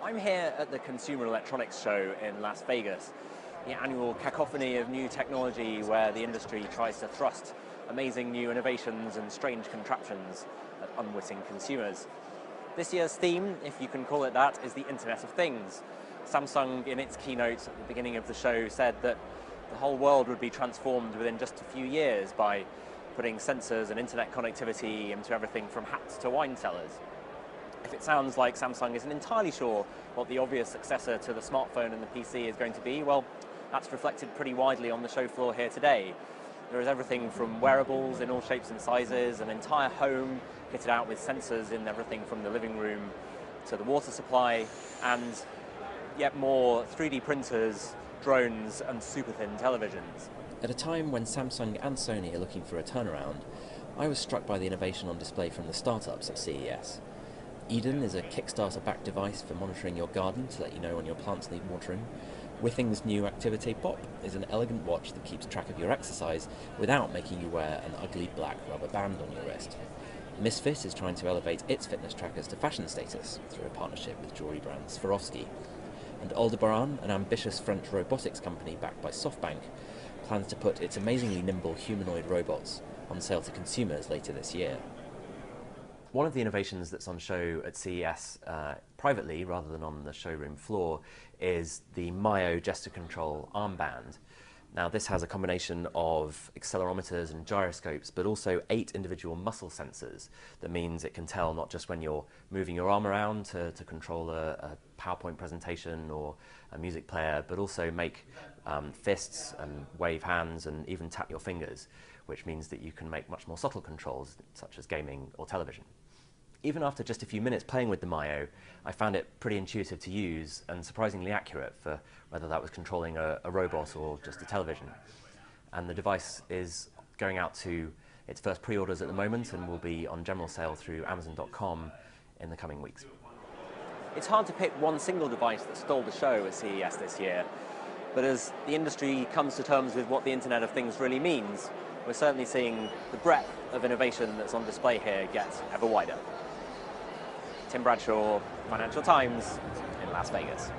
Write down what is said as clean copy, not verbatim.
I'm here at the Consumer Electronics Show in Las Vegas, the annual cacophony of new technology where the industry tries to thrust amazing new innovations and strange contraptions at unwitting consumers. This year's theme, if you can call it that, is the Internet of Things. Samsung, in its keynote at the beginning of the show, said that the whole world would be transformed within just a few years by putting sensors and internet connectivity into everything from hats to wine cellars. If it sounds like Samsung isn't entirely sure what the obvious successor to the smartphone and the PC is going to be, well, that's reflected pretty widely on the show floor here today. There is everything from wearables in all shapes and sizes, an entire home kitted out with sensors in everything from the living room to the water supply, and yet more 3D printers, drones, and super thin televisions. At a time when Samsung and Sony are looking for a turnaround, I was struck by the innovation on display from the startups at CES. Eden is a Kickstarter-backed device for monitoring your garden to let you know when your plants need watering. Withing's new Activity Pop is an elegant watch that keeps track of your exercise without making you wear an ugly black rubber band on your wrist. Misfit is trying to elevate its fitness trackers to fashion status through a partnership with jewelry brand Swarovski. And Aldebaran, an ambitious French robotics company backed by SoftBank, plans to put its amazingly nimble humanoid robots on sale to consumers later this year. One of the innovations that's on show at CES privately, rather than on the showroom floor, is the Myo gesture control armband. Now, this has a combination of accelerometers and gyroscopes, but also 8 individual muscle sensors. That means it can tell not just when you're moving your arm around to control a PowerPoint presentation or a music player, but also make fists and wave hands and even tap your fingers, which means that you can make much more subtle controls, such as gaming or television. Even after just a few minutes playing with the Myo, I found it pretty intuitive to use and surprisingly accurate for whether that was controlling a robot or just a television. And the device is going out to its first pre-orders at the moment and will be on general sale through Amazon.com in the coming weeks. It's hard to pick one single device that stole the show at CES this year, but as the industry comes to terms with what the Internet of Things really means, we're certainly seeing the breadth of innovation that's on display here get ever wider. Tim Bradshaw, Financial Times, in Las Vegas.